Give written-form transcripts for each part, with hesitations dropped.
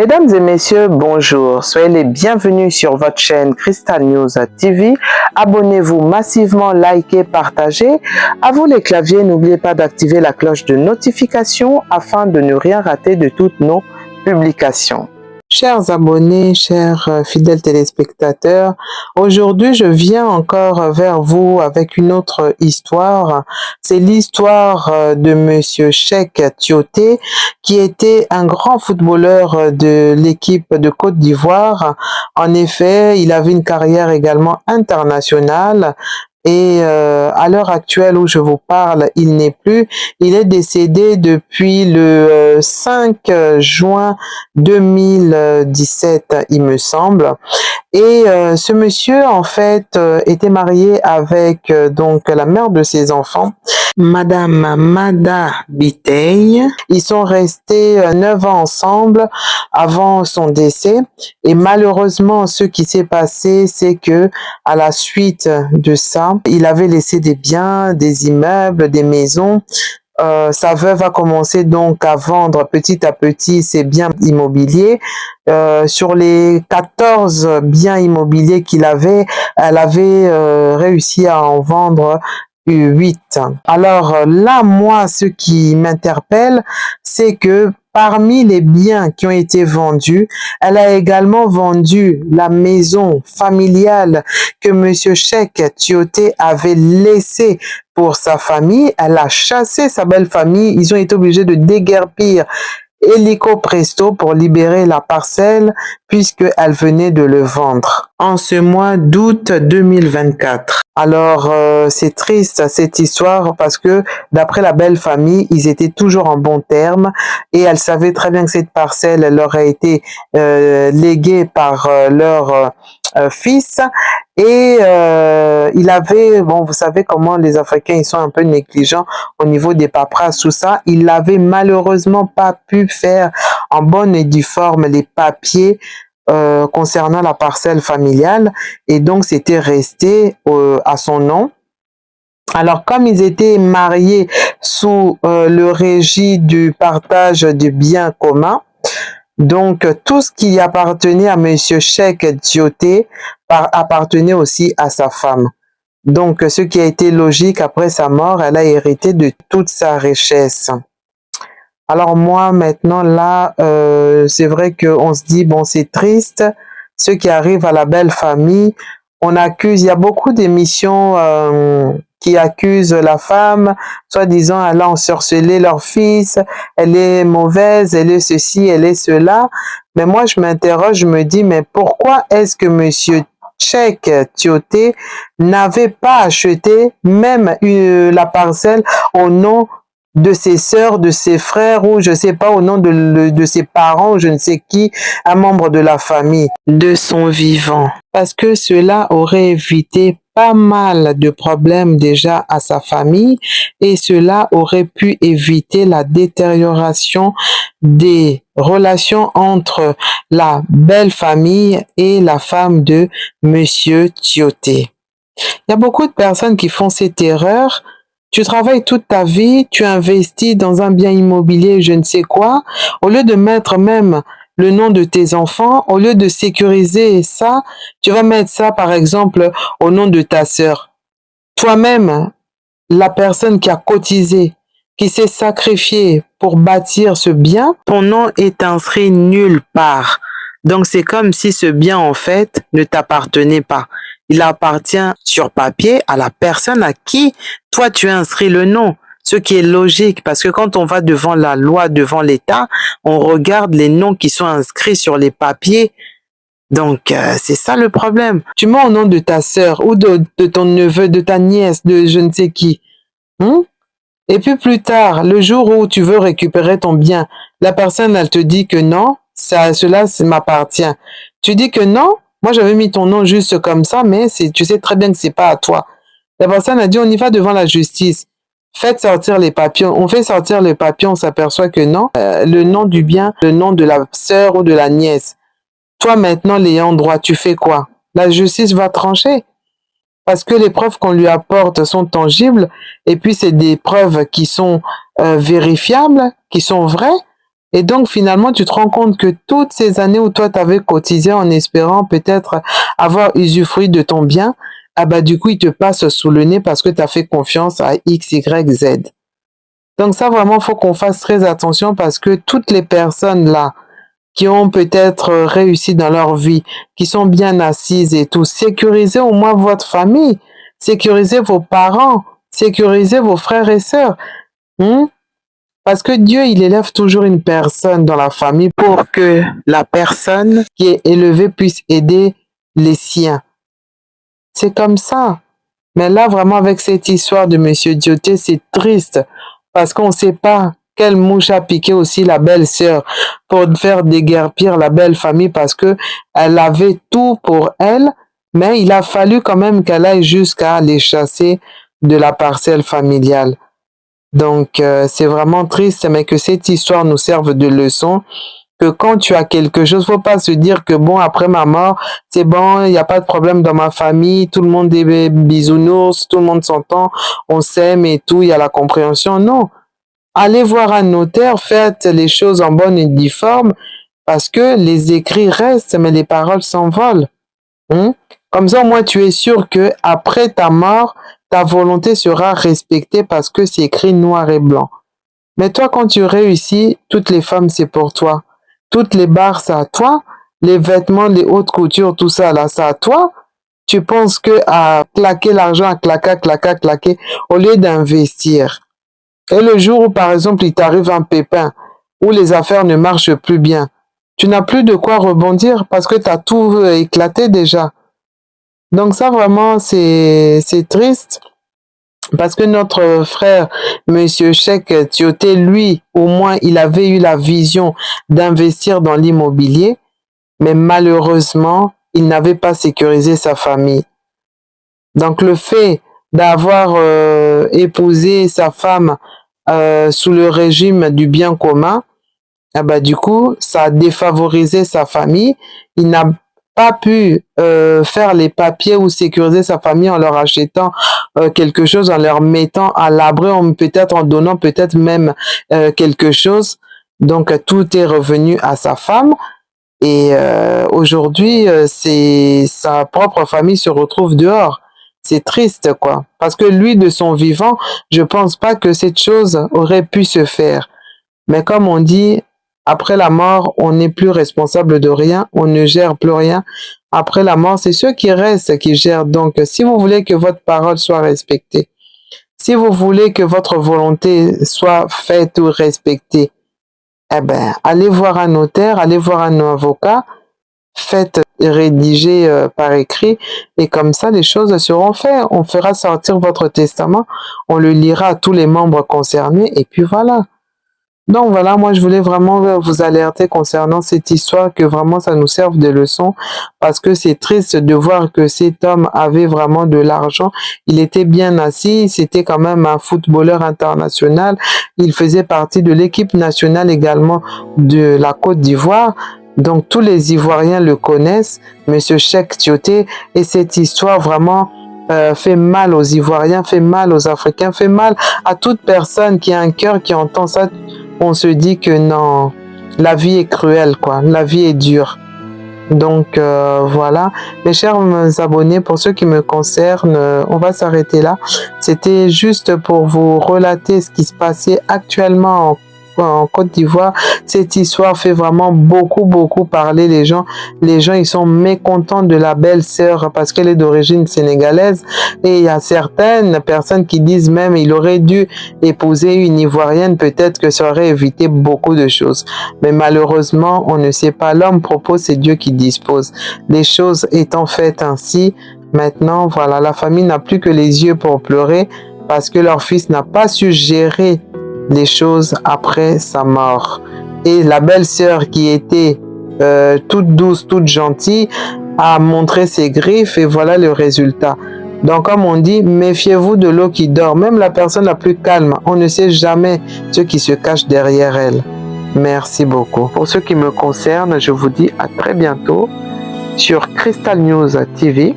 Mesdames et messieurs, bonjour. Soyez les bienvenus sur votre chaîne Crystal News TV. Abonnez-vous massivement, likez, partagez. À vous les claviers, n'oubliez pas d'activer la cloche de notification afin de ne rien rater de toutes nos publications. Chers abonnés, chers fidèles téléspectateurs, aujourd'hui je viens encore vers vous avec une autre histoire. C'est l'histoire de Monsieur Cheick Tioté, qui était un grand footballeur de l'équipe de Côte d'Ivoire. En effet, il avait une carrière également internationale. Et à l'heure actuelle où je vous parle, il n'est plus. Il est décédé depuis le 5 juin 2017, il me semble. Et ce monsieur, en fait, était marié avec donc la mère de ses enfants, Madame Mada Biteye. Ils sont restés 9 ans ensemble avant son décès. Et malheureusement, ce qui s'est passé, c'est que à la suite de ça, il avait laissé des biens, des immeubles, des maisons. Sa veuve a commencé donc à vendre petit à petit ses biens immobiliers. Sur les 14 biens immobiliers qu'il avait, elle avait réussi à en vendre 8. Alors là, moi, ce qui m'interpelle, c'est que parmi les biens qui ont été vendus, elle a également vendu la maison familiale que Monsieur Cheick Tioté avait laissée pour sa famille. Elle a chassé sa belle famille. Ils ont été obligés de déguerpir illico presto pour libérer la parcelle puisqu'elle venait de le vendre en ce mois d'août 2024. Alors, c'est triste cette histoire parce que d'après la belle famille, ils étaient toujours en bons termes et elle savait très bien que cette parcelle elle leur a été léguée par leur fils. Et il avait, bon, vous savez comment les Africains, ils sont un peu négligents au niveau des paperasses, tout ça. Il n'avait malheureusement pas pu faire en bonne et due forme les papiers concernant la parcelle familiale. Et donc, c'était resté à son nom. Alors, comme ils étaient mariés sous le régime du partage du bien commun, donc, tout ce qui appartenait à Monsieur Cheick Tioté appartenait aussi à sa femme. Donc, ce qui a été logique, après sa mort, elle a hérité de toute sa richesse. Alors moi, maintenant, là, c'est vrai qu'on se dit, bon, c'est triste, ce qui arrive à la belle famille. On accuse, il y a beaucoup d'émissions qui accusent la femme, soi-disant elle a ensorcelé leur fils, elle est mauvaise, elle est ceci, elle est cela. Mais moi, je m'interroge, je me dis, mais pourquoi est-ce que Monsieur Cheick Tioté n'avait pas acheté même la parcelle au nom de ses sœurs, de ses frères, ou je sais pas, au nom de ses parents, ou je ne sais qui, un membre de la famille, de son vivant. Parce que cela aurait évité pas mal de problèmes déjà à sa famille et cela aurait pu éviter la détérioration des relations entre la belle famille et la femme de Monsieur Tioté. Il y a beaucoup de personnes qui font cette erreur. Tu travailles toute ta vie, tu investis dans un bien immobilier, je ne sais quoi, au lieu de mettre même le nom de tes enfants, au lieu de sécuriser ça, tu vas mettre ça, par exemple, au nom de ta sœur. Toi-même, la personne qui a cotisé, qui s'est sacrifiée pour bâtir ce bien, ton nom est inscrit nulle part. Donc, c'est comme si ce bien, en fait, ne t'appartenait pas. Il appartient sur papier à la personne à qui toi tu as inscrit le nom. Ce qui est logique parce que quand on va devant la loi, devant l'État, on regarde les noms qui sont inscrits sur les papiers. Donc, c'est ça le problème. Tu mets au nom de ta sœur ou de ton neveu, de ta nièce, de je ne sais qui. Et puis plus tard, le jour où tu veux récupérer ton bien, la personne, elle te dit que non, cela m'appartient. Tu dis que non, moi j'avais mis ton nom juste comme ça, mais tu sais très bien que c'est pas à toi. La personne a dit, on y va devant la justice. Faites sortir les papiers. On fait sortir les papiers, on s'aperçoit que non, le nom du bien, le nom de la sœur ou de la nièce. Toi maintenant, l'ayant droit, tu fais quoi? La justice va trancher. Parce que les preuves qu'on lui apporte sont tangibles, et puis c'est des preuves qui sont vérifiables, qui sont vraies. Et donc, finalement, tu te rends compte que toutes ces années où toi, tu avais cotisé en espérant peut-être avoir usufruit de ton bien, ah bah, du coup, il te passe sous le nez parce que tu as fait confiance à X, Y, Z. Donc ça, vraiment, faut qu'on fasse très attention parce que toutes les personnes là qui ont peut-être réussi dans leur vie, qui sont bien assises et tout, sécurisez au moins votre famille, sécurisez vos parents, sécurisez vos frères et sœurs. Hmm? Parce que Dieu, il élève toujours une personne dans la famille pour que la personne qui est élevée puisse aider les siens. C'est comme ça. Mais là, vraiment, avec cette histoire de Monsieur Dioté, c'est triste parce qu'on ne sait pas quelle mouche a piqué aussi la belle-sœur pour faire déguerpir la belle famille parce que elle avait tout pour elle, mais il a fallu quand même qu'elle aille jusqu'à les chasser de la parcelle familiale. Donc, c'est vraiment triste, mais que cette histoire nous serve de leçon que quand tu as quelque chose, faut pas se dire que bon, après ma mort, c'est bon, il n'y a pas de problème dans ma famille, tout le monde est bisounours, tout le monde s'entend, on s'aime et tout, il y a la compréhension. Non. Allez voir un notaire, faites les choses en bonne et due forme, parce que les écrits restent, mais les paroles s'envolent. Hein? Comme ça, au moins, tu es sûr que après ta mort, ta volonté sera respectée parce que c'est écrit noir et blanc. Mais toi, quand tu réussis, toutes les femmes, c'est pour toi. Toutes les barres, c'est à toi. Les vêtements, les hautes coutures, tout ça, là, c'est à toi. Tu penses que à claquer l'argent, à claquer, au lieu d'investir. Et le jour où, par exemple, il t'arrive un pépin, où les affaires ne marchent plus bien, tu n'as plus de quoi rebondir parce que tu as tout éclaté déjà. Donc ça, vraiment, c'est triste. Parce que notre frère, Monsieur Cheikh Tioté, lui, au moins, il avait eu la vision d'investir dans l'immobilier, mais malheureusement, il n'avait pas sécurisé sa famille. Donc le fait d'avoir épousé sa femme sous le régime du bien commun, ah bah, du coup, ça a défavorisé sa famille. Il n'a pas pu faire les papiers ou sécuriser sa famille en leur achetant quelque chose, en leur mettant à l'abri, peut-être en donnant peut-être même quelque chose. Donc tout est revenu à sa femme et aujourd'hui c'est sa propre famille se retrouve dehors. C'est triste quoi, parce que lui de son vivant, je pense pas que cette chose aurait pu se faire. Mais comme on dit, après la mort, on n'est plus responsable de rien, on ne gère plus rien. Après la mort, c'est ceux qui restent qui gèrent. Donc, si vous voulez que votre parole soit respectée, si vous voulez que votre volonté soit faite ou respectée, eh ben, allez voir un notaire, allez voir un avocat, faites rédiger par écrit et comme ça, les choses seront faites. On fera sortir votre testament, on le lira à tous les membres concernés et puis voilà. Donc voilà, moi je voulais vraiment vous alerter concernant cette histoire, que vraiment ça nous serve de leçon, parce que c'est triste de voir que cet homme avait vraiment de l'argent, il était bien assis, c'était quand même un footballeur international, il faisait partie de l'équipe nationale également de la Côte d'Ivoire, donc tous les Ivoiriens le connaissent, Monsieur Cheikh Tioté, et cette histoire vraiment fait mal aux Ivoiriens, fait mal aux Africains, fait mal à toute personne qui a un cœur, qui entend ça. On se dit que non, la vie est cruelle, quoi. La vie est dure. Donc voilà, mes chers abonnés, pour ceux qui me concernent, on va s'arrêter là. C'était juste pour vous relater ce qui se passait actuellement en Côte d'Ivoire. Cette histoire fait vraiment beaucoup parler les gens. Les gens, ils sont mécontents de la belle-sœur parce qu'elle est d'origine sénégalaise. Et il y a certaines personnes qui disent même il aurait dû épouser une Ivoirienne, peut-être que ça aurait évité beaucoup de choses. Mais malheureusement, on ne sait pas. L'homme propose, c'est Dieu qui dispose. Les choses étant faites ainsi, maintenant, voilà, la famille n'a plus que les yeux pour pleurer parce que leur fils n'a pas su gérer les choses après sa mort. Et la belle-sœur qui était toute douce, toute gentille, a montré ses griffes et voilà le résultat. Donc comme on dit, méfiez-vous de l'eau qui dort. Même la personne la plus calme, on ne sait jamais ce qui se cache derrière elle. Merci beaucoup. Pour ce qui me concerne, je vous dis à très bientôt sur Crystal News TV.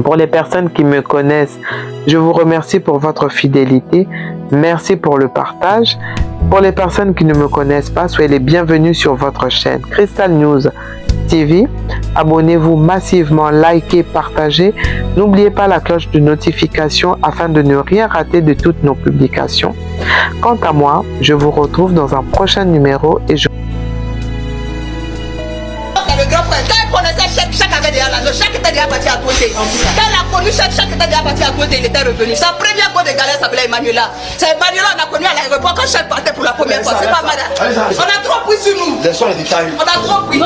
Pour les personnes qui me connaissent, je vous remercie pour votre fidélité. Merci pour le partage. Pour les personnes qui ne me connaissent pas, soyez les bienvenus sur votre chaîne Crystal News TV. Abonnez-vous massivement, likez, partagez. N'oubliez pas la cloche de notification afin de ne rien rater de toutes nos publications. Quant à moi, je vous retrouve dans un prochain numéro et je... Le grand frère, quand il connaissait chaque avait déjà là, le chaque était déjà parti à côté. Quand il a connu chaque était déjà parti à côté, il était revenu. Sa première fois de galère s'appelait Emmanuela. C'est Emmanuela qu'on a connu à l'aéroport quand chaque partait pour la première fois. C'est pas malade. On a trop pris sur nous. On a trop pris.